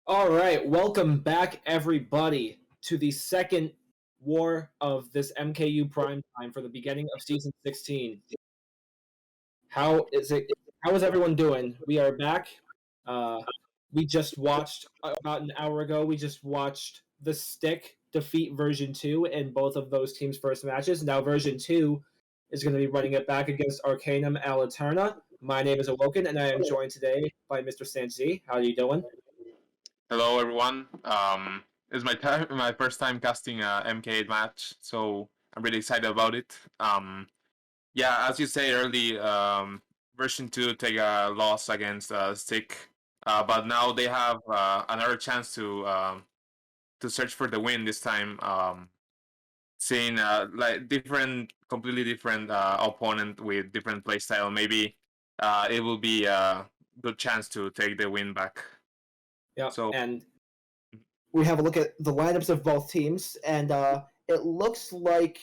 All right, welcome back, everybody, to the second war of this MKU Primetime for the beginning of Season 16. How is it? How is everyone doing? We are back. Uh, we just watched, about an hour ago, we just watched the Stick defeat Version 2 in both of those teams' first matches. Now Version 2 is going to be running it back against Arcanum Aleterna. My name is Awoken, and I am joined today by Mr. SanchZ. How are you doing? Hello, everyone. It's my first time casting a MK8 match, so I'm really excited about it. Yeah, as you say early, version 2 take a loss against Stick, but now they have another chance to search for the win this time. Seeing like completely different opponent with different playstyle, maybe it will be a good chance to take the win back. Yeah, So and we have a look at the lineups of both teams, and it looks like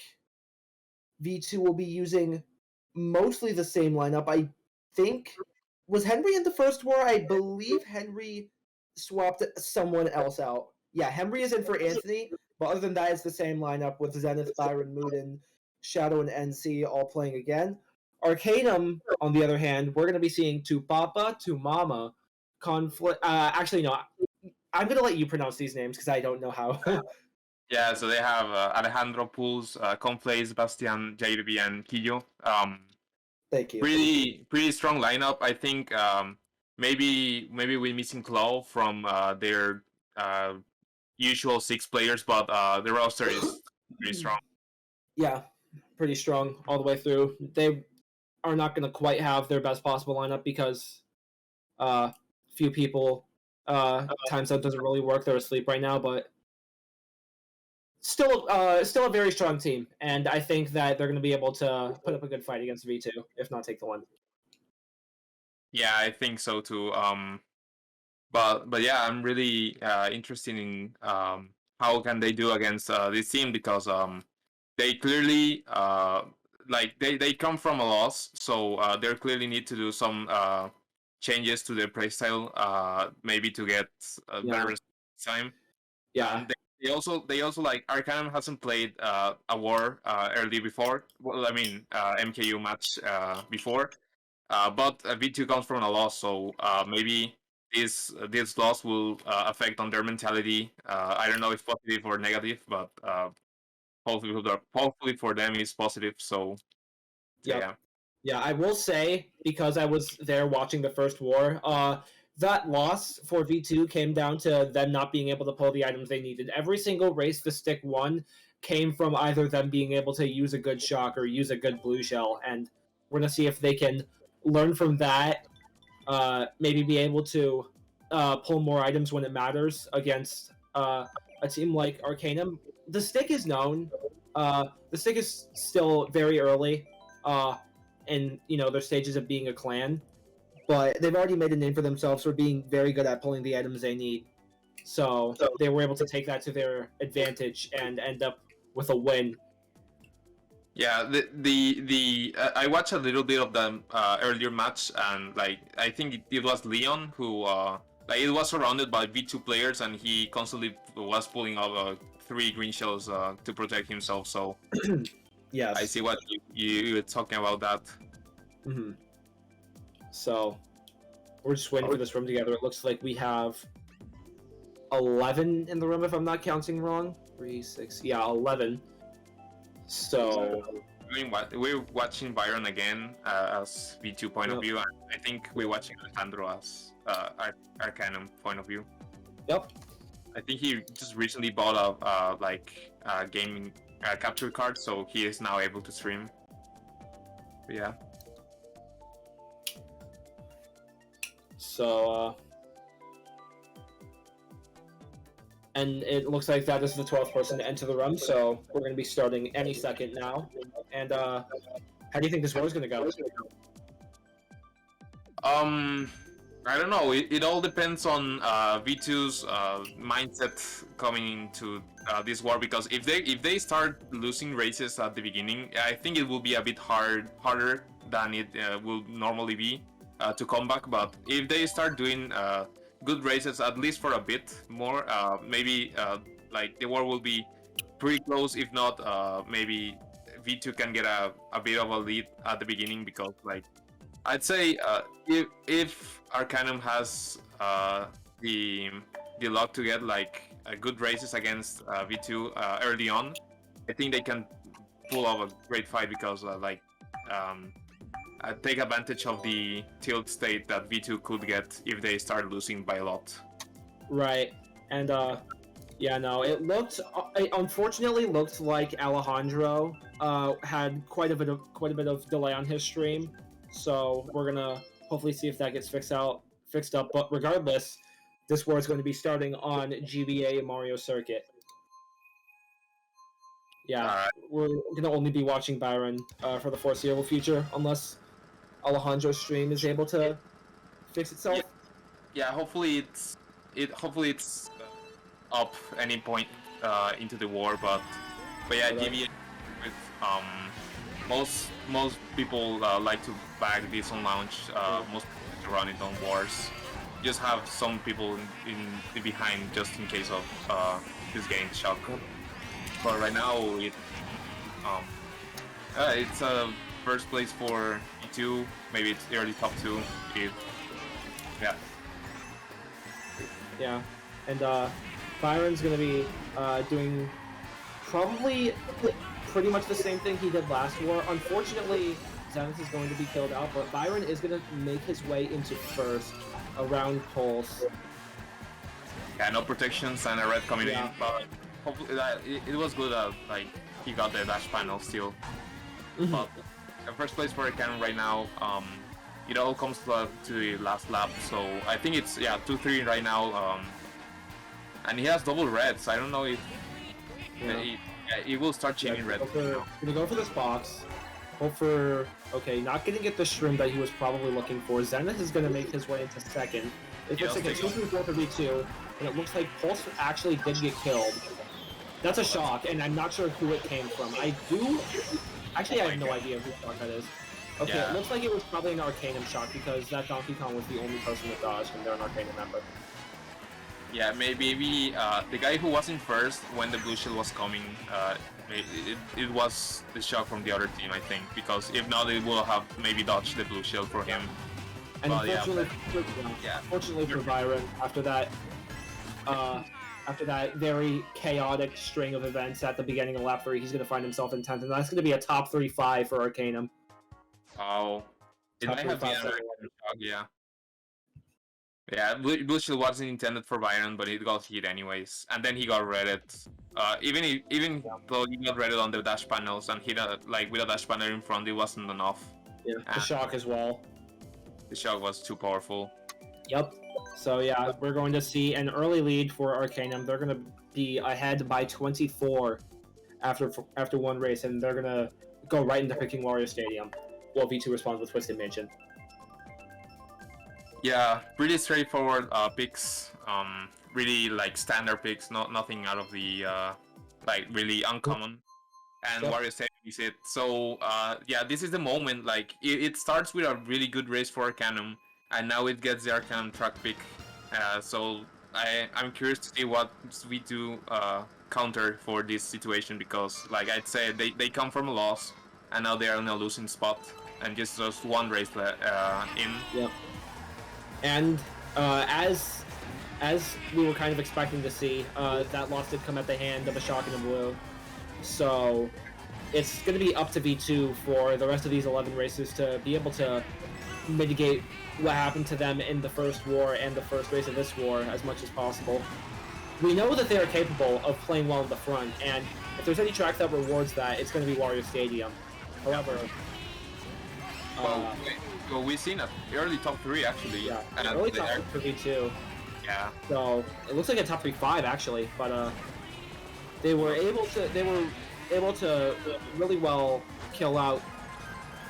V2 will be using mostly the same lineup. I think was Henry in the first war. I believe Henry swapped someone else out. Yeah, Henry is in for Anthony, but other than that, it's the same lineup with Zenith, Byron, Moodin, Shadow, and NC all playing again. Arcanum, on the other hand, we're going to be seeing TuPapá, TuMama, Conflict. Actually, no. I'm going to let you pronounce these names because I don't know how. yeah, so they have Alejandro Pools, Conflace, Bastian, JB, and Quillo. Thank you. Pretty strong lineup. I think maybe we're missing Claw from their usual 6 players, but the roster is pretty strong. Yeah, pretty strong all the way through. They are not going to quite have their best possible lineup because few people time zone doesn't really work. They're asleep right now, but still a very strong team, and I think that they're going to be able to put up a good fight against V2, if not take the win. Yeah, I think so too. But yeah, I'm really interested in how can they do against this team because they clearly like they come from a loss, so they clearly need to do some changes to their playstyle, maybe to get a better time. Yeah. And they also like Arcanum hasn't played a war early before. Well, I mean MKU match before, but V2 comes from a loss, so maybe this loss will affect on their mentality. I don't know if positive or negative, but hopefully for them is positive. So yeah. Yeah, I will say, because I was there watching the first war, that loss for V2 came down to them not being able to pull the items they needed. Every single race the Stick won came from either them being able to use a good shock or use a good blue shell, and we're going to see if they can learn from that, maybe be able to pull more items when it matters against a team like Arcanum. The Stick is known. The Stick is still very early. In their stages of being a clan, but they've already made a name for themselves for being very good at pulling the items they need. So they were able to take that to their advantage and end up with a win. Yeah, I watched a little bit of the earlier match, and like I think it was Leon who like it was surrounded by V2 players, and he constantly was pulling out 3 green shells to protect himself. So yes, I see what you were talking about that. Mm-hmm. So we're just waiting for this room together. It looks like we have 11 in the room, if I'm not counting wrong. 3, 6, yeah, 11. So we're watching Byron again as V2 point of view, and I think we're watching Alejandro as Arcanum point of view. Yep. I think he just recently bought a gaming capture card, so he is now able to stream. But yeah. So and it looks like that is the 12th person to enter the room, so we're going to be starting any second now. And how do you think this war is going to go? I don't know. It all depends on V2's mindset coming into this war, because if they start losing races at the beginning, I think it will be a bit harder than it will normally be to come back. But if they start doing good races at least for a bit more. Maybe like the war will be pretty close. If not, maybe V2 can get a bit of a lead at the beginning, because like I'd say if Arcanum has the luck to get like good races against V2 early on, I think they can pull off a great fight, because take advantage of the tilt state that V2 could get if they start losing by a lot. Right, and yeah, no, it unfortunately looked like Alejandro had quite a bit of delay on his stream, so we're gonna hopefully see if that gets fixed up. But regardless, this war is going to be starting on GBA Mario Circuit. Yeah, we're gonna only be watching Byron for the foreseeable future, unless Alejandro's stream is able to fix itself. Yeah, hopefully it's up any point into the war, but yeah, GBA with most people like to bag this on launch. Most people like to run it on wars. Just have some people in the behind just in case of this getting shock. But right now it's first place for E2. Maybe it's early top 2. Yeah, and Byron's gonna be doing probably pretty much the same thing he did last war. Unfortunately, Zenith is going to be killed out, but Byron is gonna make his way into first around Pulse. Yeah, no protections and a red coming in, but hopefully it was good that like he got the dash panel still. But first place for Arcanum right now. It all comes to the last lap, so I think it's 2-3 right now. And he has double reds. I don't know if he will start chaining red. Gonna go for this box. Hope for not gonna get the shroom that he was probably looking for. Zenith is gonna make his way into second. It looks like a 2-3-4 for V2, and it looks like Pulse actually did get killed. That's a shock, and I'm not sure who it came from. I have no idea who shot that is. Okay, it looks like it was probably an Arcanum shot, because that Donkey Kong was the only person that dodged, and they're an Arcanum member. Yeah, maybe the guy who was in first when the blue shield was coming, it was the shot from the other team, I think, because if not, it will have maybe dodged the blue shield for him. And fortunately for Byron, after that very chaotic string of events at the beginning of lap 3, he's going to find himself in 10th, and that's going to be a top 3-5 for Arcanum. Oh, it might have been another shot, Yeah, blue shield wasn't intended for Byron, but it got hit anyways, and then he got redded. Even though he got redded on the dash panels and hit with a dash panel in front, it wasn't enough. Yeah, the shock as well. The shock was too powerful. Yep. So yeah, we're going to see an early lead for Arcanum. They're going to be ahead by 24 after one race, and they're going to go right into picking Wario Stadium. Well, V2 responds with Twisted Mansion. Yeah, pretty straightforward picks. Really like standard picks, nothing out of the really uncommon. And Wario Stadium is it. So this is the moment. Like it starts with a really good race for Arcanum, and now it gets the Arcanum track pick. So I'm curious to see what V2 counter for this situation, because like I'd say they come from a loss, and now they are in a losing spot, and just one race in. Yep. And as we were kind of expecting to see, that loss did come at the hand of a shock and a blue. So it's going to be up to V2 for the rest of these 11 races to be able to mitigate what happened to them in the first war and the first race of this war as much as possible. We know that they are capable of playing well in the front, and if there's any track that rewards that, it's going to be Wario Stadium. However... Well, we've seen an early top 3 actually. Yeah, early top 3 for V2. Yeah. So it looks like a top 3-5 actually, but they were able to really well kill out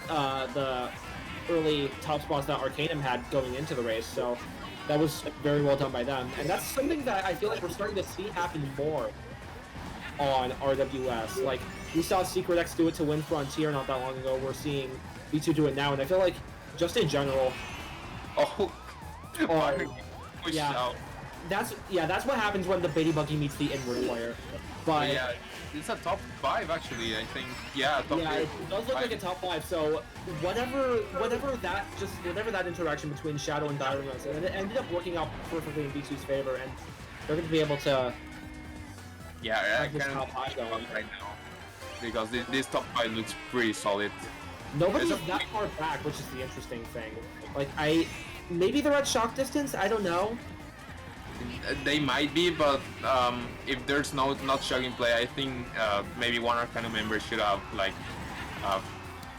the early top spots that Arcanum had going into the race. So that was very well done by them, and that's something that I feel like we're starting to see happen more on RWS. Like we saw Secret X do it to win Frontier not that long ago. We're seeing V2 do it now, and I feel like just in general. pushed Yeah. out. That's what happens when the Bitty Buggy meets the inward player. But Yeah, it's a top 5 actually. I think. Yeah, top yeah, 3. it does look like a top 5. So whatever that interaction between Shadow and Byron was, and it ended up working out perfectly in V2's favor, and they're going to be able to Yeah, I have this kind top of 5 going. right now because this top 5 looks pretty solid. Nobody's There's a- that far back, which is the interesting thing. Like maybe they're at shock distance. I don't know. They might be, but if there's not shocking play, I think maybe one Arcanum member should have like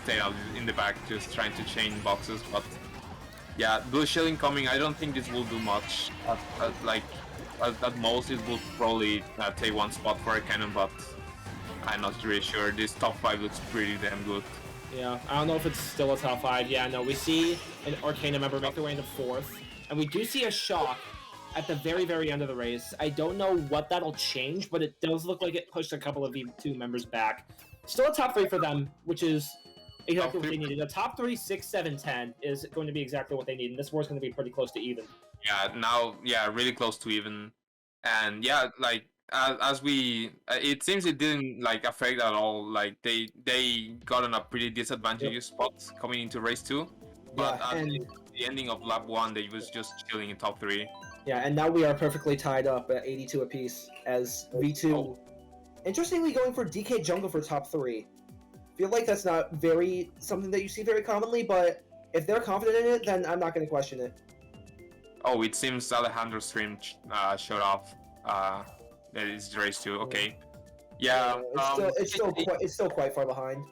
stayed out in the back, just trying to chain boxes. But yeah, blue shell incoming. I don't think this will do much. At most, it will probably take one spot for Arcanum, but I'm not really sure. This top 5 looks pretty damn good. Yeah, I don't know if it's still a top 5. Yeah, no, we see an Arcanum member make their way into 4th, and we do see a shock at the very, very end of the race. I don't know what that'll change, but it does look like it pushed a couple of V2 members back. Still a top 3 for them, which is exactly what they needed. A top 3, 6, 7, 10 is going to be exactly what they need, and this war is going to be pretty close to even. Yeah, now, yeah, really close to even. And yeah, like, as we, it seems it didn't, like, affect at all. Like, they got on a pretty disadvantageous spot coming into race 2. But Yeah, at and the ending of lap 1, they was just chilling in top 3. yeah, and now we are perfectly tied up at 82 apiece as V2. Interestingly, going for DK Jungle for top 3. Feel like that's not something that you see very commonly, but if they're confident in it, then I'm not going to question it. Oh, it seems Alejandro's stream showed off. That is race 2. Okay. Yeah. It's still quite far behind.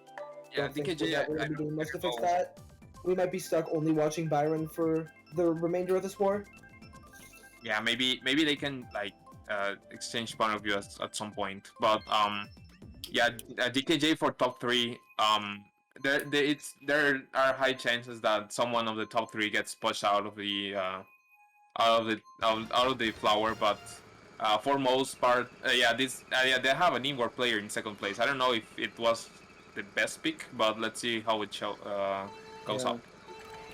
Yeah, Don't think DKJ. we're going to be doing much to fix that. We might be stuck only watching Byron for the remainder of this war. Yeah, maybe they can like exchange point of view at some point. But yeah, DKJ for top 3. There are high chances that someone of the top 3 gets pushed out of the flower, but for most part, yeah, they have an inward player in 2nd place. I don't know if it was the best pick, but let's see how it goes up.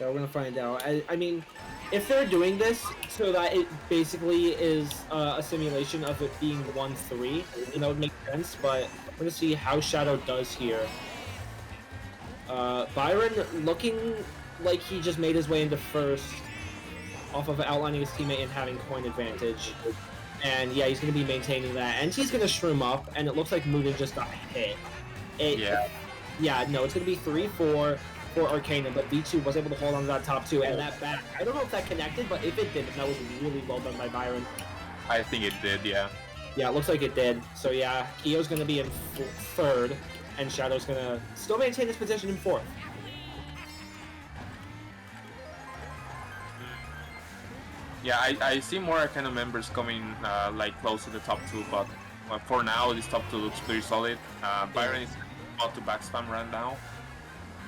Yeah, we're gonna find out. I mean, if they're doing this so that it basically is a simulation of it being 1-3, that would make sense. But we're gonna see how Shadow does here. Byron looking like he just made his way into 1st off of outlining his teammate and having coin advantage. And yeah, he's going to be maintaining that. And he's going to shroom up, and it looks like Mugen just got hit. Yeah, no, it's going to be 3-4 for Arcanum, but V2 was able to hold on to that top 2 and that back. I don't know if that connected, but if it did, that was really well done by Byron. I think it did, yeah. Yeah, it looks like it did. So yeah, Kyo's going to be in 3rd, and Shadow's going to still maintain his position in 4th. Yeah, I see more Arcanum members coming like close to the top 2, but for now this top 2 looks pretty solid. Byron is about to backspam right now,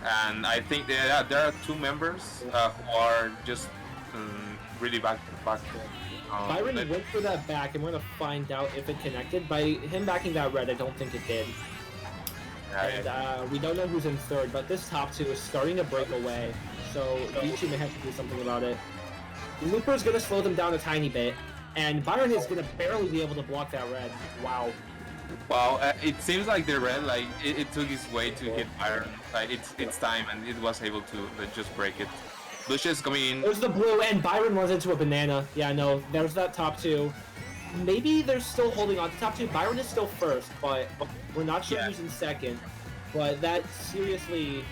and I think there are 2 members who are just really back. Byron went for that back, and we're gonna find out if it connected. By him backing that red, I don't think it did. And we don't know who's in 3rd, but this top 2 is starting to break away, so V2 may have to do something about it. Looper's gonna slow them down a tiny bit, and Byron is gonna barely be able to block that red. Wow. Wow, it seems like the red, like it took its way to hit Byron. Like it's time, and it was able to just break it. Lucius coming in. There's the blue, and Byron runs into a banana. Yeah, no, there's that top 2. Maybe they're still holding on to top 2. Byron is still 1st, but we're not sure who's in 2nd. But that seriously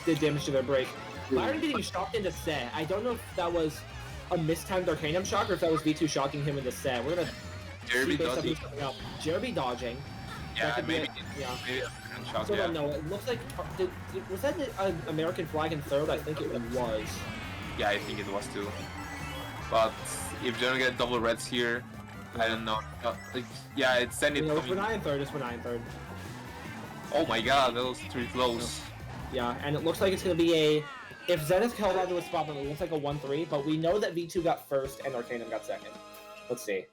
did damage to their break. Byron getting shocked into set. I don't know if that was a mistimed Arcanum shock or if that was V2 shocking him into set. We're gonna Jeremy dodging. Jeremy dodging. Yeah, maybe. Yeah. Shock, so no, it looks like was that an American flag in 3rd? I think it was. Yeah, I think it was too. But if they're gonna get double reds here, I don't know. Yeah, it's sending. It's for 9 3rd. It's for 9 3rd. Oh my God, those 3 flows. Yeah, and it looks like it's gonna be a. If Zenith held on to a spot, then it looks like a 1-3, but we know that V2 got 1st and Arcanum got 2nd. Let's see.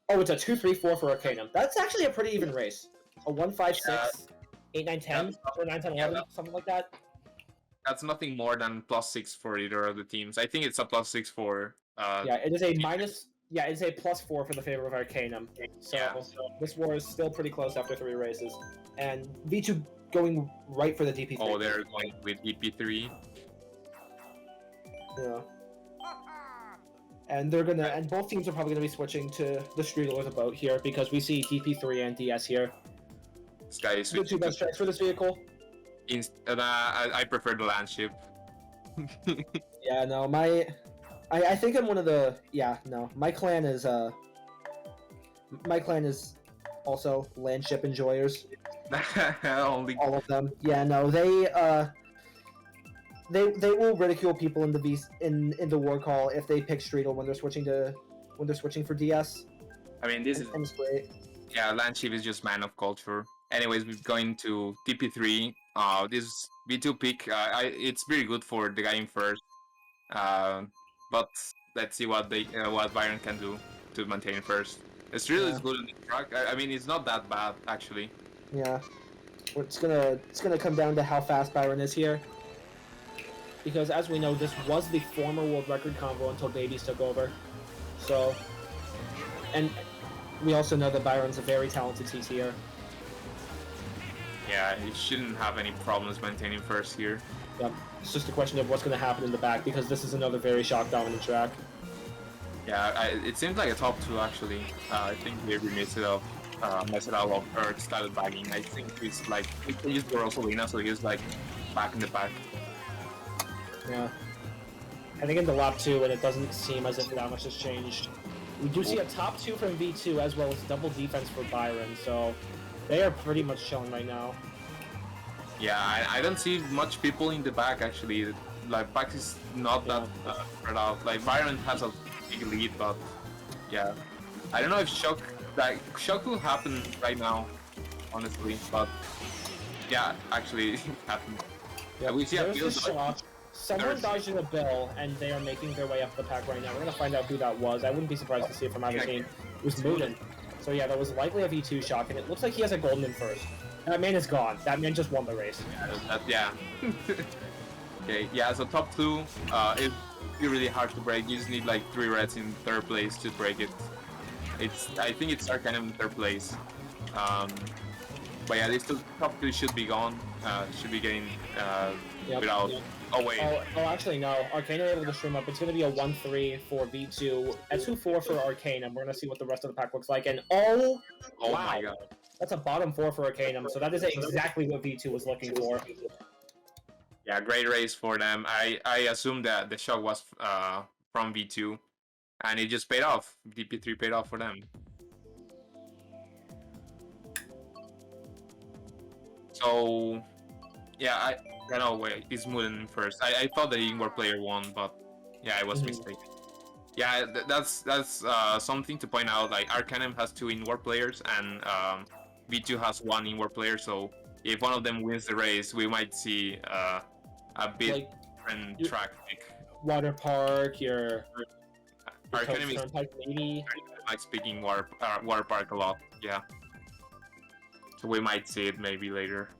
Oh, it's a 2-3-4 for Arcanum. That's actually a pretty even race. A 1-5-6, 8-9-10, or 9-10-11, something like that. that's nothing more than +6 for either of the teams. I think it's a +6 for. Yeah, it is a minus. Yeah, it's a +4 for the favor of Arcanum. So Yeah. this war is still pretty close after 3 races, and V2 going right for the DP3. Oh, they're going with DP3. Yeah. And they're gonna, and both teams are probably gonna be switching to the Streetel or the boat here because we see DP3 and DS here. This guy is The two best tracks for this vehicle. I prefer the land ship. Yeah, no, I think I'm one of the, yeah, no, my clan is also land ship enjoyers. Only All of them. Yeah, no, they will ridicule people in the war call if they pick Streetel when they're switching for DS. I mean, this is, and it's great. yeah, land ship is just man of culture. Anyways, we're going to TP3. This V2 pick, it's very good for the guy in first. But let's see what Byron can do to maintain first. It's really good in the track. I mean, it's not that bad actually. Yeah, it's gonna come down to how fast Byron is here. Because as we know, this was the former world record combo until Babies took over. So, and we also know that Byron's a very talented TTer. Yeah, he shouldn't have any problems maintaining first here. Yep. It's just a question of what's going to happen in the back because this is another very shock dominant track. Yeah, it seems like a top 2 actually. I think Baby messed it up or started bagging. I think he's like, he's Rosalina, so he's like back in the back. Yeah. I think into lap 2, and it doesn't seem as if that much has changed. We do see a top 2 from V2 as well as double defense for Byron, so they are pretty much chilling right now. Yeah, I don't see much people in the back actually. Like, back is not that spread out. Like, Byron has a big lead, but yeah. I don't know if shock will happen right now, honestly, but yeah, actually it happened. Yeah, we see a field shot. Someone dodged in a bill, and they are making their way up the pack right now. We're gonna find out who that was. I wouldn't be surprised to see it from either team. It was Mooden. So yeah, that was likely a V2 shock, and it looks like he has a golden in first. That man is gone. That man just won the race. Yeah. Okay, yeah, so top 2, it'd be really hard to break. You just need like 3 reds in 3rd place to break it. I think it's Arcanum in 3rd place. But yeah, this top 2 should be gone. Should be getting without. Yep. Oh wait. Oh, actually no. Arcanum able to stream up. It's gonna be a 1-3 for V2, a 2-4 for Arcanum. We're gonna see what the rest of the pack looks like. And wow, my god, that's a bottom 4 for Arcanum. So that is exactly what V2 was looking for. Yeah, great race for them. I assumed that the shock was from V2, and it just paid off. DP3 paid off for them. So yeah, I know wait, it's Mooden first. I thought the Ingvar player won, but yeah, I was mistaken. Yeah, that's something to point out. Like, Arcanum has 2 Ingvar players, and V2 has 1 Ingvar player. So if one of them wins the race, we might see a bit like, different track pick. Water Park, your Arcanum is maybe. like speaking water park a lot. Yeah. So we might see it maybe later.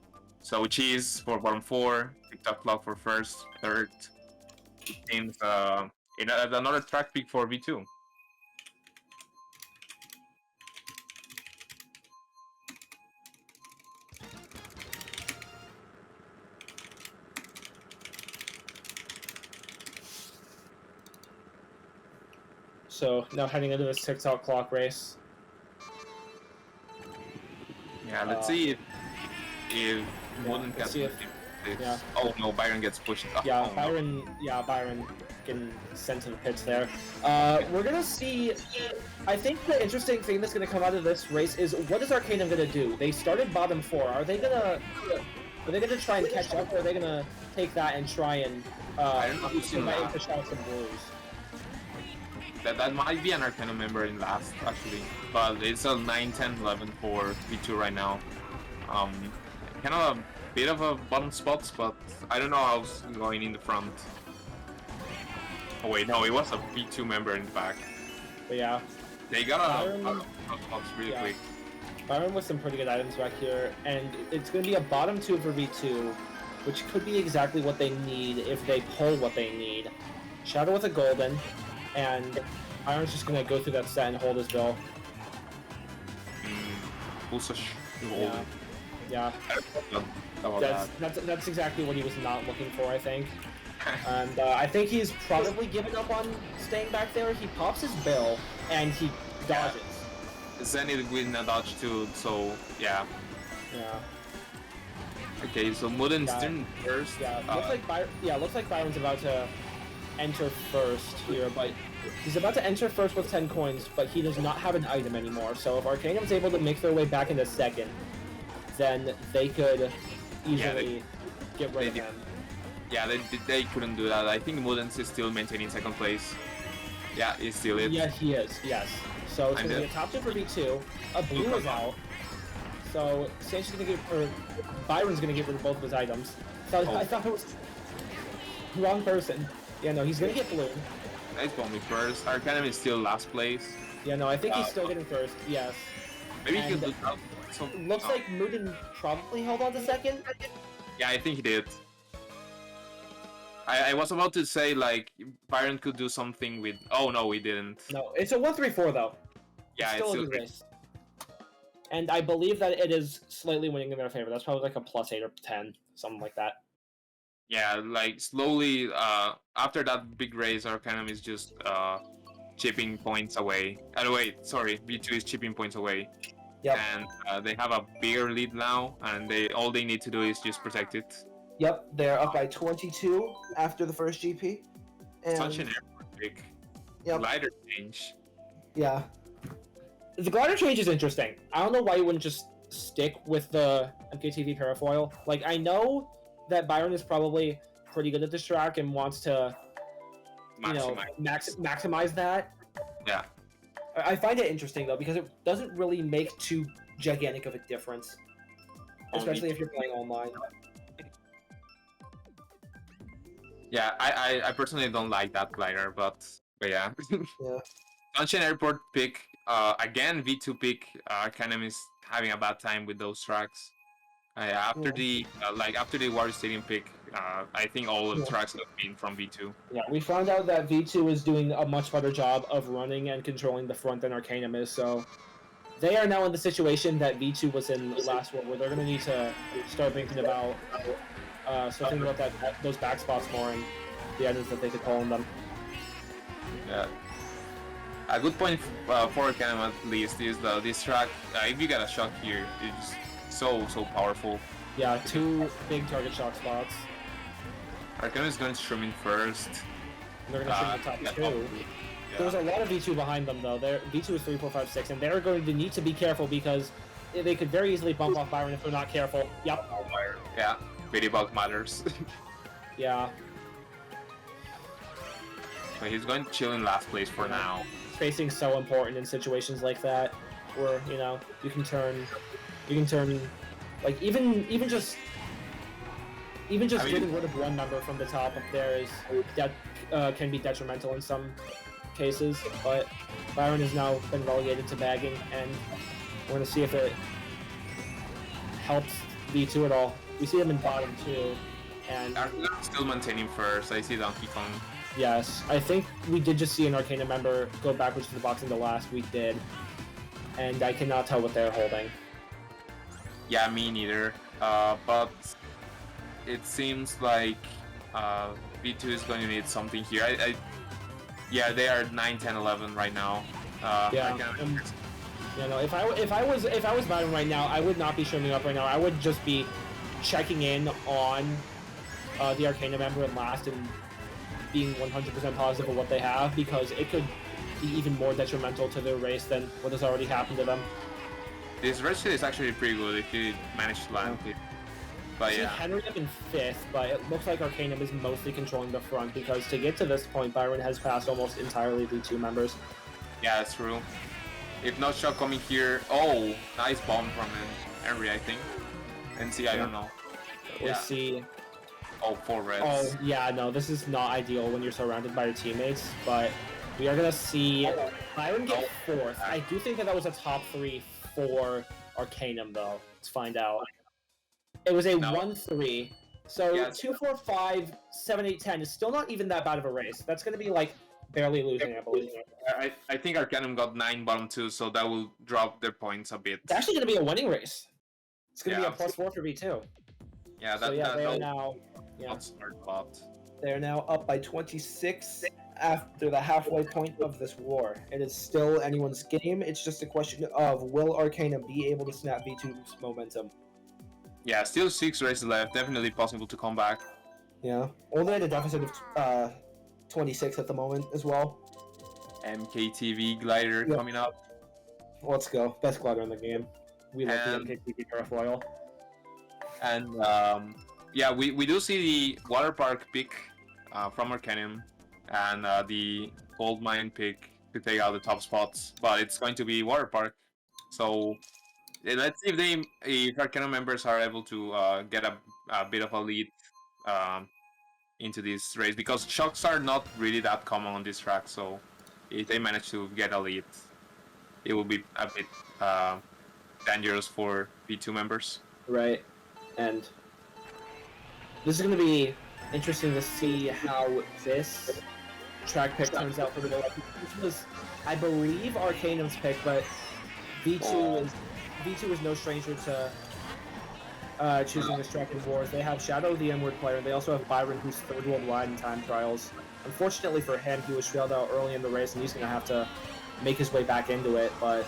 So Cheese for bottom 4, TikTok Clock for first, 3rd. It seems another track pick for V2. So now heading into this TikTok Clock race. Yeah, let's see if Mooden gets. Yeah. Oh no, Byron gets pushed up. Yeah, oh, Byron. No. Yeah, Byron getting sent to the pits there. We're gonna see. I think the interesting thing that's gonna come out of this race is what is Arcanum gonna do? They started bottom 4. Are they gonna try and catch up, or are they gonna take that and try and push out some blues? That might be an Arcanum member in last actually, but it's a 9, 10, 11 for V2 right now. Kind of a bit of a bottom spots, but I don't know how it's going in the front. Oh wait, no, it was a V2 member in the back. But yeah, they got a spots really quick. Byron with some pretty good items back here, and it's going to be a bottom 2 for V2. which could be exactly what they need if they pull what they need. Shadow with a golden, and Byron's just gonna go through that set and hold his bill. Also, Yeah. That's exactly what he was not looking for, I think. And I think he's probably given up on staying back there. He pops his bill and he dodges. Zenith with a dodge too, so yeah. Yeah. Okay, so Muden's turn first. Yeah, looks like Byron's about to enter first here, but he's about to enter first with 10 coins, but he does not have an item anymore. So if Arcanum's able to make their way back into second, then they could easily get rid of him. Yeah, they couldn't do that. I think Muden's is still maintaining second place. Yeah, he's still it. Yeah, he is, yes. So it's going to be a top 2 for V2. A blue is out. So SanchZ's going to get, or Byron's going to get rid of both of his items. So I thought it was the wrong person. Yeah, no, he's going to get blue. Nice bomb first. Arcanum is still last place. Yeah, no, I think he's still getting first, yes. Maybe he could do that. Looks like Muden probably held on to second. Yeah, I think he did. I was about to say, like, Byron could do something with... Oh, no, he didn't. No, it's a 1-3-4, though. Yeah, it's still a good race. And I believe that it is slightly winning in their favor. That's probably like a +8 or 10, something like that. Yeah, like, slowly, after that big race, Arcanum is just chipping points away. Wait, sorry, V2 is chipping points away. Yep. And they have a bigger lead now, and all they need to do is just protect it. Yep, they're up by 22 after the first GP. And Such an airport pick. Yep. Glider change. Yeah. The glider change is interesting. I don't know why you wouldn't just stick with the MKTV parafoil. Like, I know that Byron is probably pretty good at this track and wants to, maximize that. Yeah. I find it interesting, though, because it doesn't really make too gigantic of a difference. Especially if you're playing online. Yeah, I personally don't like that glider, but yeah. Yeah. Sunshine Airport pick, again, V2 pick, Arcanum is having a bad time with those tracks. After the Water Stadium pick, I think all of the tracks have been from V2. Yeah, we found out that V2 is doing a much better job of running and controlling the front than Arcanum is, so they are now in the situation that V2 was in last war, where they're going to need to start thinking about thinking about those back spots more and the items that they could pull in them. Yeah. A good point for Arcanum at least is this track, if you get a shock here, it's so powerful. Yeah, 2 big target shock spots. Arcanum is going to stream in first. And they're going to stream the top 2. Yeah. There's a lot of V2 behind them, though. V2 is 3, 4, 5, 6, and they're going to need to be careful because they could very easily bump off Byron if they're not careful. Yep. Yeah, video bug matters. Yeah. So he's going to chill in last place for now. Spacing's so important in situations like that, where you can turn, like even just getting rid of one member from the top up there can be detrimental in some cases. But Byron has now been relegated to bagging, and we're gonna see if it helps V2 at all. We see him in bottom 2, and still maintaining first. I see Donkey Kong. Yes, I think we did just see an Arcanum member go backwards to the box in the last. We did, and I cannot tell what they're holding. Yeah, me neither. But it seems like V2 is going to need something here. Yeah, they are 9, 10, 11 right now. If I was Byron right now, I would not be showing up right now. I would just be checking in on the Arcanum member in last and being 100% positive of what they have, because it could be even more detrimental to their race than what has already happened to them. This race is actually pretty good if you manage to land it. But yeah. Henry up in 5th, but it looks like Arcanum is mostly controlling the front, because to get to this point, Byron has passed almost entirely the 2 members. Yeah, that's true. If not shot coming here, oh, nice bomb from Henry, I think. NC, I don't know. We'll see. Oh, 4 reds. Oh, yeah, no, this is not ideal when you're surrounded by your teammates, but we are going to see Byron get 4th. I do think that was a top 3 for Arcanum, though. Let's find out. It was a 1-3, So Yeah. 2, 4, 5, 7, 8, 10 is still not even that bad of a race. That's going to be like barely losing, I believe. I think Arcanum got 9 bottom 2, so that will drop their points a bit. It's actually going to be a winning race. It's going to Yeah. be a +4 for V2. Yeah, So yeah, they are that'll now. Yeah, not start a lot. They are now up by 26 after the halfway point of this war. It is still anyone's game. It's just a question of will Arcanum be able to snap V2's momentum. Yeah, still 6 races left. Definitely possible to come back. Yeah, only at a deficit of 26 at the moment as well. MKTV glider Yep. coming up. Let's go. Best glider in the game. we love And- the MKU parafoil. And yeah, we do see the water park pick from Arcanum and the gold mine pick to take out the top spots, but it's going to be water park. So let's see if Arcanum members are able to get a bit of a lead into this race, because shocks are not really that common on this track. So if they manage to get a lead, it will be a bit dangerous for V2 members. Right, and this is going to be interesting to see how this track pick turns out for the This was, I believe, Arcanum's pick, but V2 is no stranger to choosing this track in wars. They have Shadow, the N-word player, and they also have Byron, who's third worldwide in time trials. Unfortunately for him, he was trailed out early in the race, and he's going to have to make his way back into it, but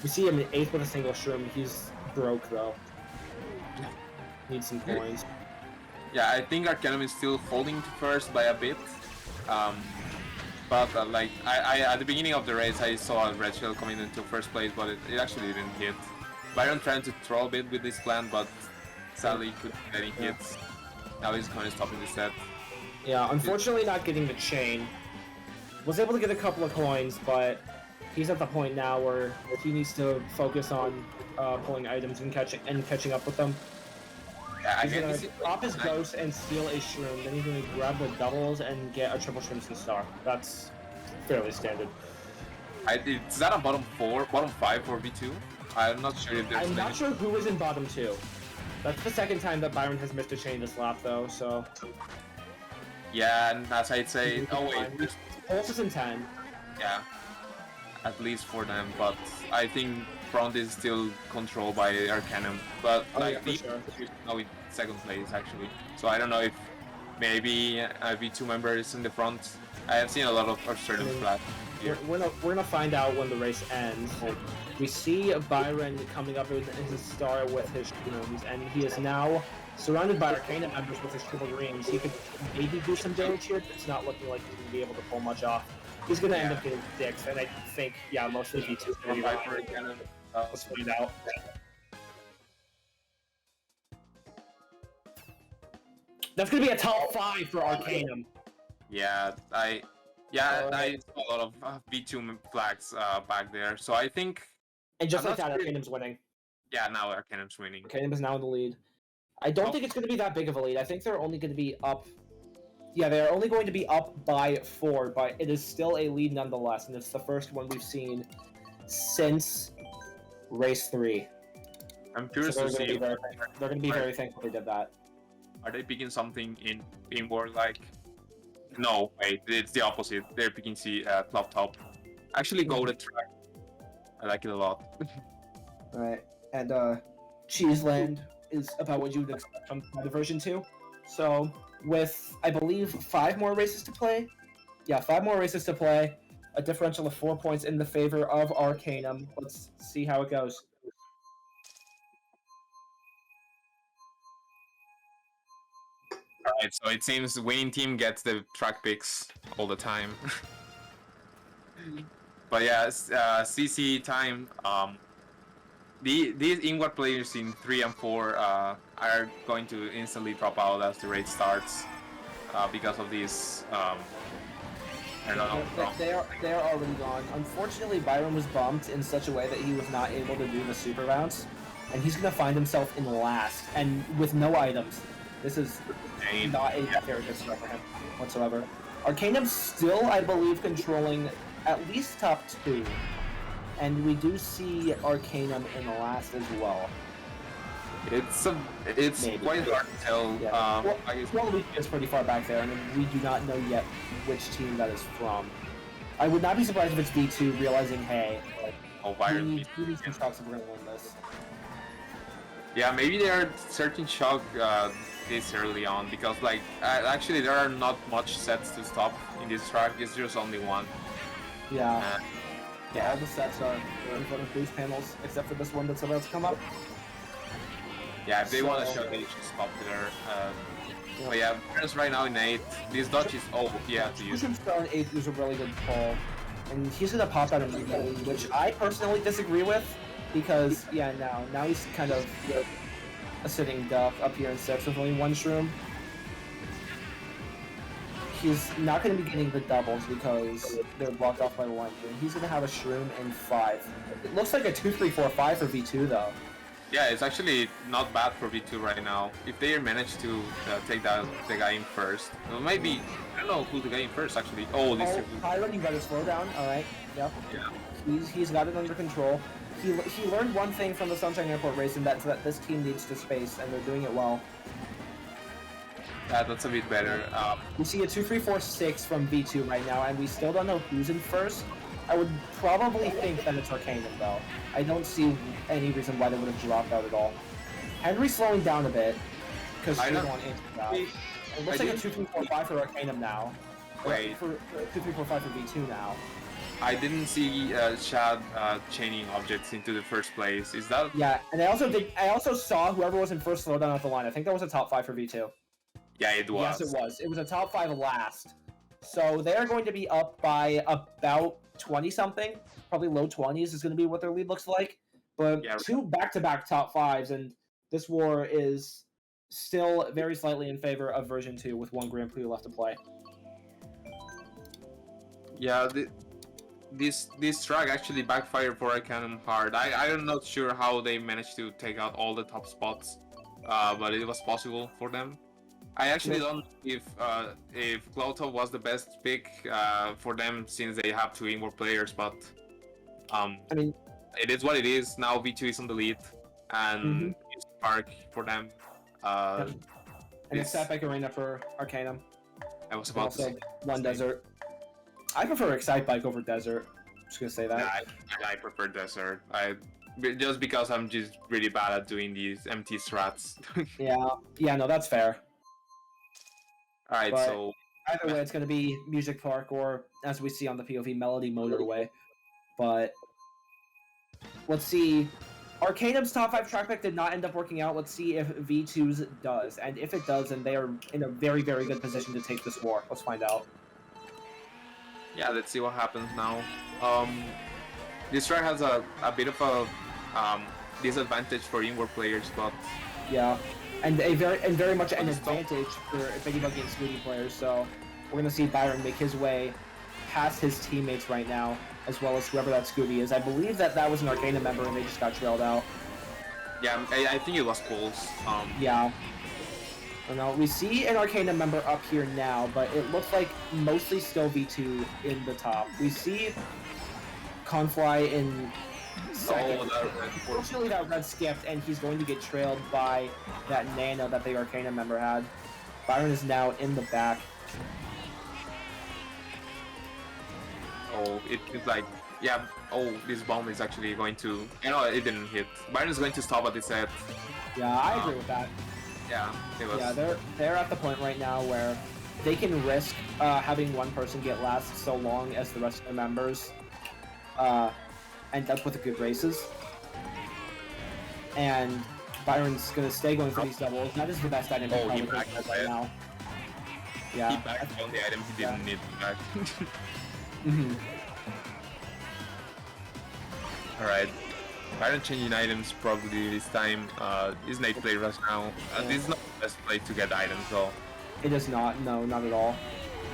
we see him in 8th with a single shroom. He's broke, though. Needs some coins. Yeah, I think Arcanum is still holding to first by a bit. But like I at the beginning of the race, I saw a red shell coming into first place, but it actually didn't hit. Byron trying to troll a bit with this plan, but sadly couldn't get any hits. Now he's going to stop in the set. Yeah, unfortunately not getting the chain. Was able to get a couple of coins, but he's at the point now where he needs to focus on pulling items and catching up with them. Yeah, He's gonna drop his ghost and steal a shroom, then he's gonna grab the doubles and get a triple shroomskin star. That's fairly standard. Is that a bottom 4, bottom 5 for V2? I'm not sure if there's I'm not sure who was in bottom 2. That's the second time that Byron has missed a chain this lap, though, so... Yeah, and as I'd say... Oh wait, there's... Pulse is in 10. Yeah, at least for them, but I think front is still controlled by Arcanum. But Oh, like yeah, for sure. now in second place actually. So I don't know if maybe a V2 member is in the front. I have seen a lot of certain flags here. We're gonna find out when the race ends. We see Byron coming up in his star with his shrooms, and he is now surrounded by Arcanum members with his triple dreams. He could maybe do some damage here, but it's not looking like he's gonna be able to pull much off. He's gonna end up getting dicks, and I think, yeah, mostly V2 is gonna be right for Arcanum. Let's find out. That's gonna be a top 5 for Arcanum. Yeah, I saw a lot of V2 flags back there. So I think, And just I'm like that, not sure. Arcanum's winning. yeah, now Arcanum's winning. Arcanum is now in the lead. I don't think it's going to be that big of a lead. I think they're only going to be up... Yeah, they're only going to be up by 4, but it is still a lead nonetheless, and it's the first one we've seen since race 3. I'm curious So to see. they're going to be very thankful they did that. Are they picking something in war like? No, wait, it's the opposite. They're picking club top. Actually, go the track. I like it a lot. Alright, and Cheeseland is about what you would expect from the version 2. So, with, I believe, 5 more races to play? Yeah, 5 more races to play. A differential of 4 points in the favor of Arcanum. Let's see how it goes. Alright, so it seems the winning team gets the track picks all the time. But yeah, CC time. These Ingwat players in 3 and 4 are going to instantly drop out as the race starts because of these. I don't know. They are already gone. Unfortunately, Byron was bumped in such a way that he was not able to do the super bounce, and he's gonna find himself in last and with no items. This is not a very good start for him whatsoever. Arcanum's still, I believe, controlling at least top 2, and we do see Arcanum in last as well. It's Maybe. quite hard to tell. Yeah. I guess, Well, is pretty far back there, and we do not know yet which team that is from. I would not be surprised if it's V2 realizing, hey, Byron. we need some shots if we're gonna win this. Yeah, maybe they are searching shock this early on because like actually there are not much sets to stop in this track. It's just only one. Yeah. Yeah, all the sets are in front of boost panels, except for this one that's about to come up. Yeah, if they want to show, they should stop there. But yeah, Byron's right now in 8. This dodge is yeah to use. Pushing Star in 8 is a really good call, and he's gonna pop out immediately, which I personally disagree with, because yeah, now he's kind of a sitting duck up here in 6 with only one shroom. He's not going to be getting the doubles because they're blocked off by 1. He's going to have a shroom in 5. It looks like a 2-3-4-5 for V2 though. Yeah, it's actually not bad for V2 right now. If they manage to take the guy in first, well, maybe I don't know who the guy in first actually. Oh, this. Byron, you got to slow down. All right. Yep. Yeah. He's got it under control. He learned one thing from the Sunshine Airport race, and that's that this team needs to space, and they're doing it well. Yeah, that's a bit better. We see a 2-3-4-6 from V2 right now, and we still don't know who's in first. I would probably think that it's Arcanum, though. I don't see any reason why they would have dropped out at all. Henry's slowing down a bit, because she's on anti-drop. It looks like a 2-3-4-5 for Arcanum now. Wait. For 2-3-4-5 for V2 now. I didn't see Shad chaining objects into the first place. Is that? Yeah, and I also saw whoever was in first slowdown off the line. I think that was a top 5 for V2. Yeah, it was. Yes, it was. It was a top 5 last. So they're going to be up by about 20-something. Probably low 20s is going to be what their lead looks like. But yeah, 2 back-to-back top 5s, and this war is still very slightly in favor of version 2 with 1 Grand Prix left to play. Yeah, this track actually backfired for Arcanum hard. I'm not sure how they managed to take out all the top spots, but it was possible for them. I actually don't know if Cloudtop was the best pick for them since they have 2 inward players, but I mean, it is what it is. Now V2 is on the lead, and it's Park for them. And it's Sapphire Arena for Arcanum. I was about to say one Desert. I prefer Excite Bike over Desert. I'm just gonna say that. Yeah, I prefer Desert. Just because I'm just really bad at doing these empty strats. yeah, no, that's fair. Alright, but so either way, it's gonna be Music Park or, as we see on the POV, Melody Motorway. But let's see. Arcanum's top 5 track pick did not end up working out. Let's see if V2's does, and if it does, then they are in a very, very good position to take this war. Let's find out. Yeah, let's see what happens now. This track has a bit of a disadvantage for inward players, but yeah, and very much an advantage for Biggie Buggy and Scooty players. So we're gonna see Byron make his way past his teammates right now, as well as whoever that Scooty is. I believe that was an Arcanum member, and they just got trailed out. Yeah, I think it was Pulse. Yeah. Now, we see an Arcanum member up here now, but it looks like mostly still V2 in the top. We see Confly in second. Unfortunately, that red skipped, and he's going to get trailed by that Nano that the Arcanum member had. Byron is now in the back. Oh, it's like, yeah, this bomb is actually going to, it didn't hit. Byron is going to stop at this set. Yeah, I agree with that. Yeah, it was. Yeah, they're at the point right now where they can risk having one person get last so long as the rest of the members end up with the good races. And Byron's gonna stay going for these doubles. That is the best item he probably has right now. Yeah. He backed on the item he didn't need to back. Alright. Byron changing items probably this time. Is Nite play right now? This is not the best play to get items though. It is not, no, not at all.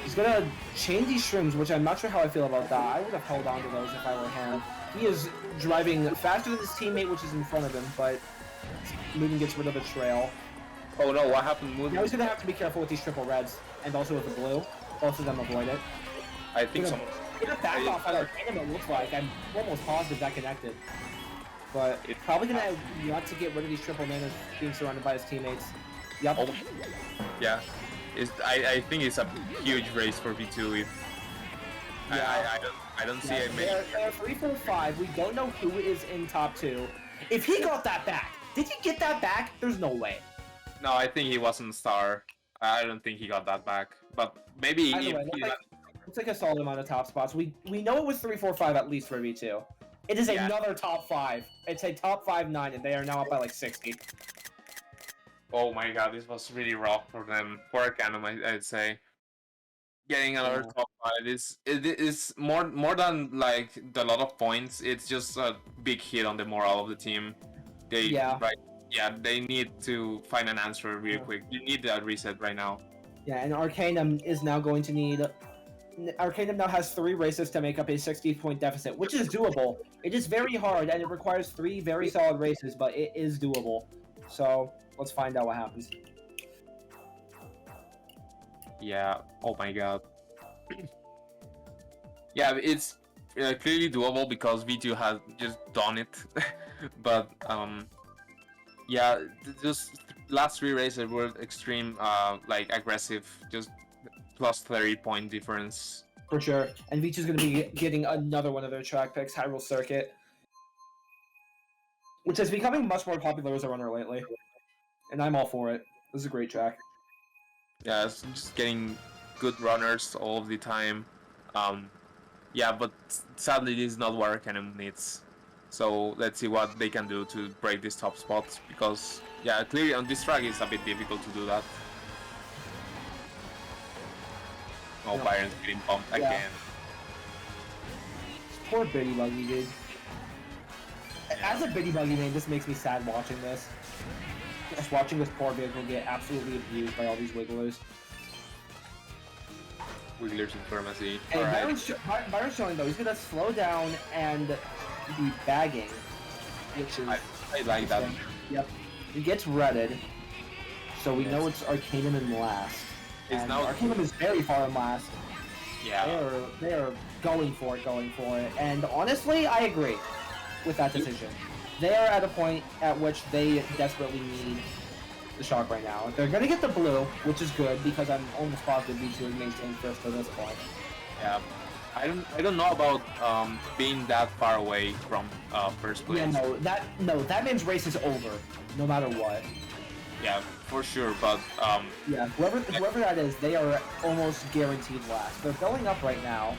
He's gonna chain these shrooms, which I'm not sure how I feel about that. I would have held on to those if I were him. He is driving faster than his teammate, which is in front of him, but Moon gets rid of the trail. Oh no, what happened? Moon? Now he's gonna have to be careful with these triple reds, and also with the blue. Both of them avoid it. I think so. Get a back off at Arcanum, it looks like. I'm almost positive that connected. But probably gonna want to get rid of these triple manas being surrounded by his teammates. Yep. Oh, yeah. I think it's a huge race for V2 if I don't see it many. They're 3, 4, 5. We don't know who is in top 2. If he got that back, did he get that back? There's no way. No, I think he wasn't star. I don't think he got that back. But maybe Either way, it's like a solid amount of top spots. We know it was 3, 4, 5 at least for V2. It is another top 5. It's a top 5, 9, and they are now up by like 60. Oh my god, this was really rough for them. For Arcanum, I'd say. Getting another top 5 is more than like a lot of points. It's just a big hit on the morale of the team. They they need to find an answer real quick. You need that reset right now. Yeah, and Arcanum is now going to need. Arcanum now has 3 races to make up a 60-point deficit, which is doable. It is very hard, and it requires 3 very solid races, but it is doable. So let's find out what happens. Yeah. Oh my god. Yeah, it's clearly doable because V2 has just done it. But yeah, just last 3 races were extreme, like aggressive, just plus 30-point difference. For sure. And V2's going to be getting another one of their track picks, Hyrule Circuit, which is becoming much more popular as a runner lately. And I'm all for it. This is a great track. Yeah, it's just getting good runners all of the time. Yeah, but sadly this is not what Arcanum needs. So let's see what they can do to break these top spots, because yeah, clearly on this track it's a bit difficult to do that. Oh, Yeah. Byron's getting bumped again. Poor Bitty Buggy, dude. Yeah. As a Bitty Buggy main, this makes me sad watching this. Just watching this poor vehicle get absolutely abused by all these wigglers. Wiggler Supremacy. Hey, Alright. Byron's showing though, he's gonna slow down and be bagging, which is... I like that. Yep. He gets redded, so we know it's Arcanum in last. It's And now Arcanum is very far in last. Yeah. They are going for it. And honestly, I agree with that decision. They are at a point at which they desperately need the shock right now. They're gonna get the blue, which is good because I'm almost positive V2 is maintained first to this point. Yeah. I don't know about being that far away from first place. Yeah, that means race is over, no matter what. Yeah, for sure, but Yeah, whoever that is, they are almost guaranteed last. They're going up right now.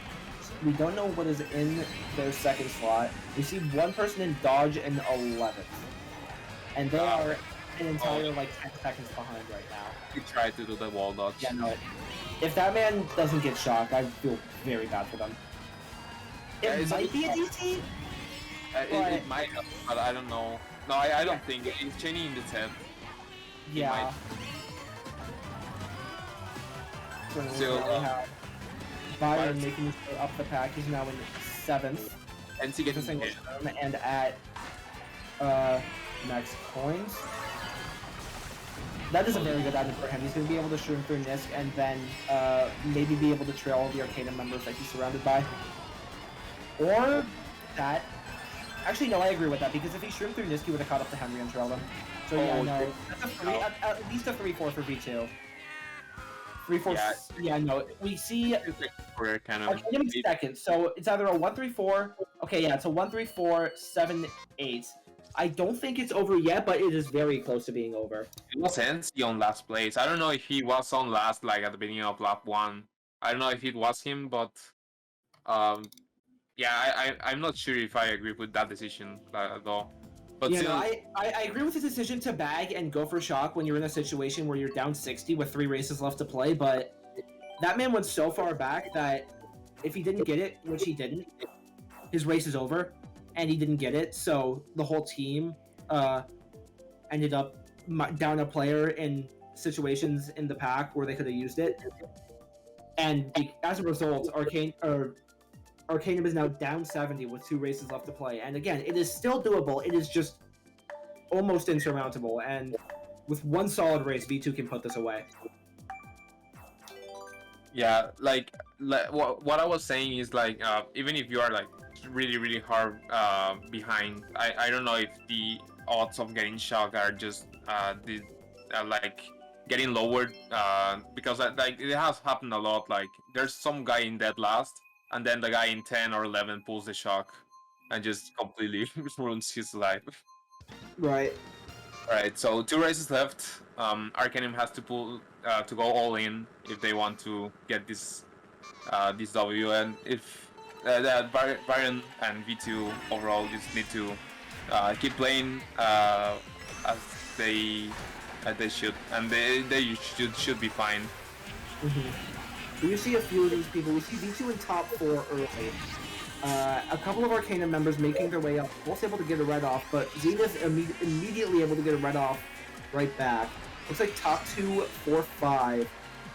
We don't know what is in their second slot. We see one person in dodge in 11th. And they are an entire, like, 10 seconds behind right now. he tried to do the wall dodge. Yeah, no. If that man doesn't get shocked, I feel very bad for them. Yeah, It it's might be a DC? It might, but I don't know. No, I don't think it's chaining in the 10th. Yeah. So, Byron making his way up the pack. He's now in 7th. and he gets Single hit. term, and at max coins. That is a very good item for him. He's going to be able to shroom through Nisk and then maybe be able to trail all the Arcanum members that he's surrounded by. Or that. Actually, no, I agree with that, because if he shroomed through Nisk, he would have caught up to Henry and trailed him. So yeah, Oh, no. That's a 3, at least a 3-4 for V2. 3-4, yeah, no. We see For kind of Arcanum is second, so it's either a 1-3-4. Okay, yeah, it's a 1-3-4-7-8. I don't think it's over yet, but it is very close to being over. It was NC on last place. I don't know if he was on last, like at the beginning of lap 1. I don't know if it was him, but yeah, I'm not sure if I agree with that decision at all. But Yeah, still, no, I agree with the decision to bag and go for shock when you're in a situation where you're down 60 with 3 races left to play, but that man went so far back that if he didn't get it, which he didn't, his race is over, and he didn't get it, so the whole team ended up down a player in situations in the pack where they could have used it. And as a result, Arcanum is now down 70 with 2 races left to play. And again, it is still doable. It is just almost insurmountable. And with one solid race, V2 can put this away. yeah, like what I was saying is like even if you are like really hard behind. I don't know if the odds of getting shocked are just like getting lowered because like it has happened a lot. Like there's some guy in dead last, and then the guy in 10 or 11 pulls the shock and just completely ruins his life. Right. Alright, so 2 races left. Arcanum has to pull to go all in if they want to get this W, and if Byron and V2 overall just need to keep playing as they should, and they should be fine. We see a few of these people. We see V2 in top 4 early. A couple of Arcanum members making their way up, both able to get a red off, but Zenith immediately able to get a red off right back. Looks like top 2, 4, 5.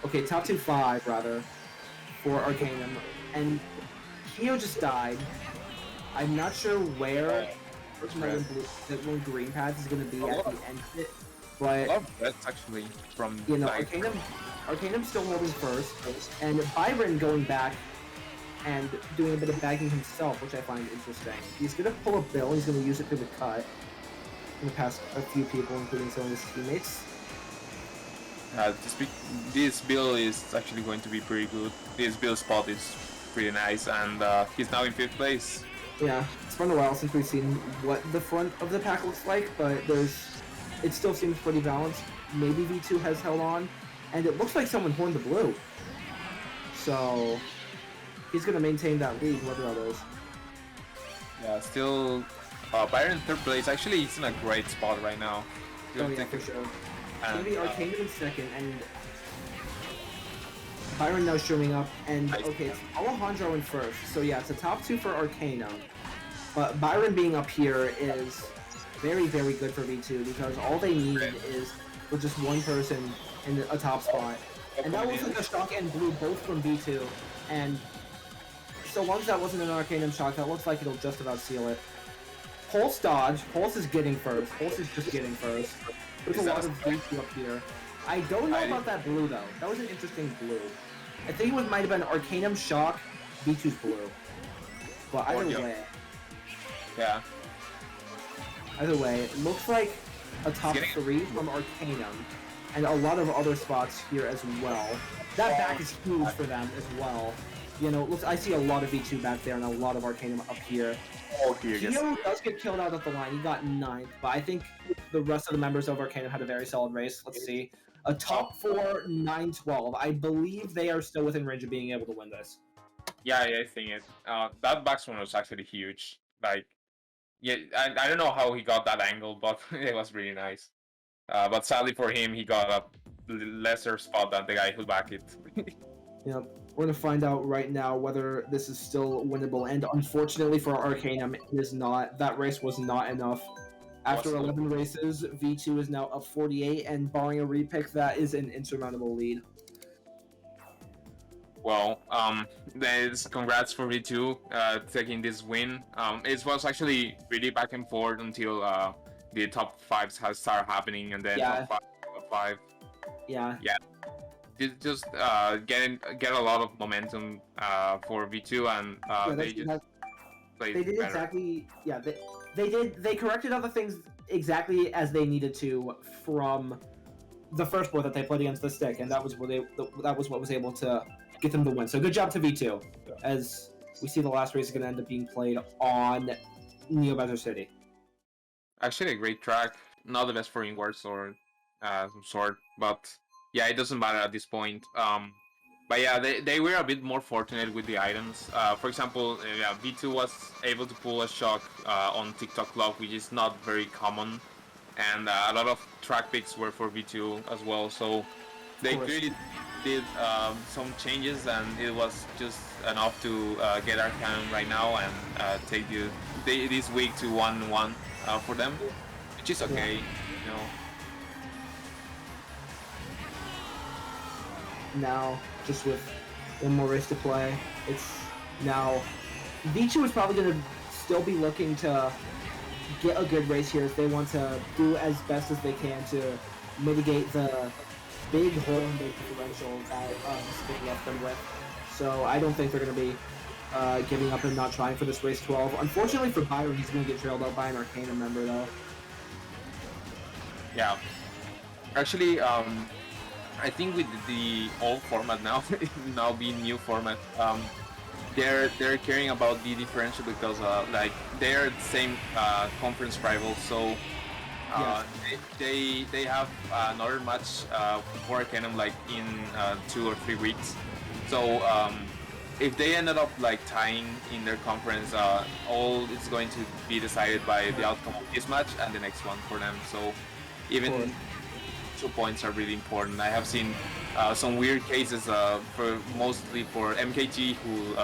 Okay, top 2, 5 rather, for Arcanum. And Keo just died. I'm not sure where that one green path is going to be at the end of it, but I love reds actually from you know, like, Arcanum's still holding first, and Byron going back and doing a bit of bagging himself, which I find interesting. He's going to pull a bill, he's going to use it through the cut. Going to pass a few people, including some of his teammates. this build is actually going to be pretty good. This build spot is pretty nice, and he's now in 5th place. Yeah, it's been a while since we've seen what the front of the pack looks like, but it still seems pretty balanced. Maybe V2 has held on, and it looks like someone horned the blue. So he's going to maintain that lead, whatever that is. Yeah, still Byron 3rd place. Actually, he's in a great spot right now. Oh yeah, for sure. It's going to be Arcanum in 2nd, and Byron now showing up, and okay, it's Alejandro in 1st. So yeah, it's a top 2 for Arcanum, but Byron being up here is very good for V2 because all they need is for just one person in a top spot. And that looks like a shock and blue both from V2, and so long as that wasn't an Arcanum shock, that looks like it'll just about seal it. Pulse dodge. Pulse is getting first. Pulse is just getting first. There's a lot of V2 up here. I don't know about that blue though. That was an interesting blue. I think it might have been Arcanum shock, V2's blue. But either way. Yeah. Either way, it looks like a top 3 from Arcanum, and a lot of other spots here as well. That back is huge for them as well. You know, looks, I see a lot of V2 back there and a lot of Arcanum up here. Keo does get killed out at the line. He got 9th, but I think the rest of the members of Arcanum had a very solid race. Let's see. A top 4, 9-12. I believe they are still within range of being able to win this. Yeah, I think it. That backswing was actually huge. Like, yeah, I don't know how he got that angle, but it was really nice. But sadly for him, he got a lesser spot than the guy who backed it. Yep. We're going to find out right now whether this is still winnable, and unfortunately for Arcanum, it is not. That race was not enough. After 11 races, V2 is now up 48, and barring a repick, that is an insurmountable lead. Well, congrats for V2 taking this win. It was actually really back and forth until the top 5s has started happening, and then top 5. Yeah. Just get a lot of momentum for V2, and they just played did better. Exactly. Yeah, they corrected other things exactly as they needed to from the first board that they played against the stick, and that was what was able to get them the win. So good job to V2, as we see the last race is going to end up being played on Neo Bowser City. Actually, a great track. Not the best for inwards or some sort, but yeah, it doesn't matter at this point. But yeah, they were a bit more fortunate with the items. For example, V2 was able to pull a shock on TikTok Clock, which is not very common, and a lot of track picks were for V2 as well. So they clearly did some changes, and it was just enough to get Arcanum right now and take this week to 1-1 for them, which is okay, you know. Now, just with one more race to play, it's now V2 is probably going to still be looking to get a good race here if they want to do as best as they can to mitigate the big hole in the differential that Stick left them with. So I don't think they're going to be giving up and not trying for this race 12. Unfortunately for Byron, he's going to get trailed out by an Arcanum member, though. Yeah. Actually, I think with the old format now, now being new format, they're caring about the differential because like they're the same conference rivals, so they have another match for Arcanum like in 2 or 3 weeks. So if they ended up like tying in their conference, all is going to be decided by the outcome of this match and the next one for them. So even 2 points are really important. I have seen some weird cases for mostly for MKG who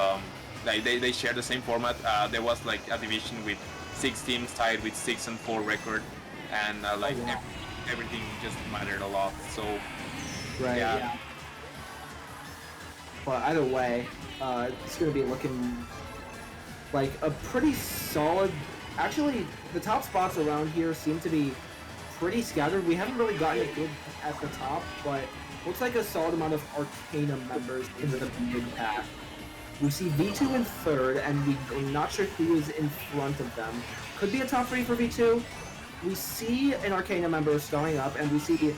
like they share the same format. There was like a division with 6 teams tied with 6-4 record, and like everything just mattered a lot. So yeah. But either way, it's going to be looking like a pretty solid. Actually, the top spots around here seem to be pretty scattered. We haven't really gotten it good at the top, but looks like a solid amount of Arcanum members into the mid pack. We see V2 in third, and we're not sure who is in front of them. Could be a top 3 for V2. We see an Arcanum member starting up, and we see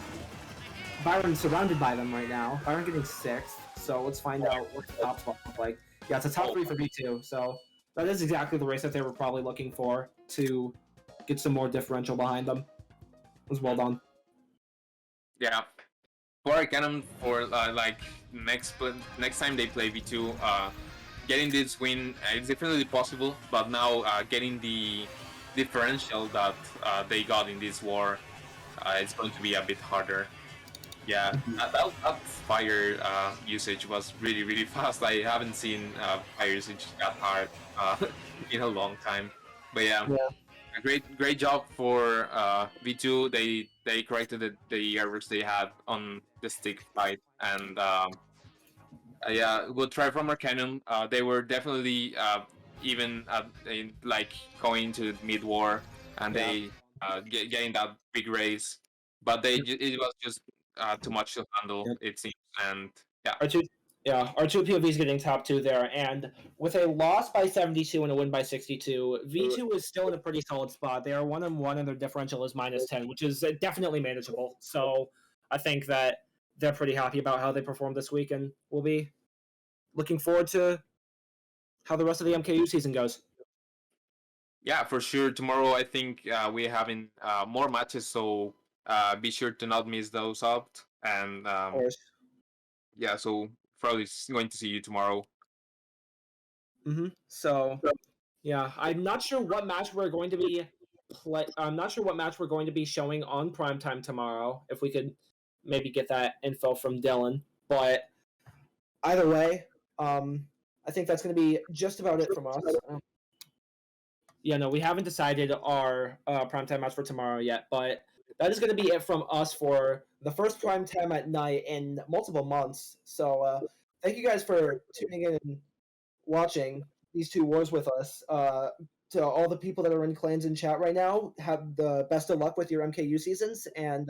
Byron surrounded by them right now. Byron getting 6th, so let's find out what the top spot look like. Yeah, it's a top 3 for V2, so that is exactly the race that they were probably looking for to get some more differential behind them. It was well done. Yeah. For Arcanum, for like next time they play V2, getting this win is definitely possible, but now getting the differential that they got in this war, it's going to be a bit harder. Yeah, that fire usage was really fast. I haven't seen fire usage that hard in a long time. But yeah. A great job for V2. They corrected the errors they had on the stick fight, and yeah, good try from Arcanum. They were definitely even like going to mid war, and they getting that big race, but it was just too much to handle. It seems, and yeah. Our two POVs getting top 2 there, and with a loss by 72 and a win by 62, V2 is still in a pretty solid spot. They are 1-1, and their differential is -10, which is definitely manageable. So I think that they're pretty happy about how they performed this week, and we'll be looking forward to how the rest of the MKU season goes. Yeah, for sure. Tomorrow, I think we're having more matches, so be sure to not miss those out. And yeah, so probably going to see you tomorrow. So yeah, I'm not sure what match we're going to be I'm not sure what match we're going to be showing on Primetime tomorrow. If we could maybe get that info from Dylan, but either way, I think that's going to be just about it from us. Yeah, no, we haven't decided our Primetime match for tomorrow yet, but that is going to be it from us for the first Primetime at night in multiple months. So thank you guys for tuning in and watching these 2 wars with us. To all the people that are in clans in chat right now, have the best of luck with your MKU seasons, and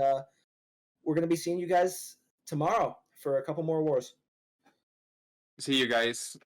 we're going to be seeing you guys tomorrow for a couple more wars. See you guys.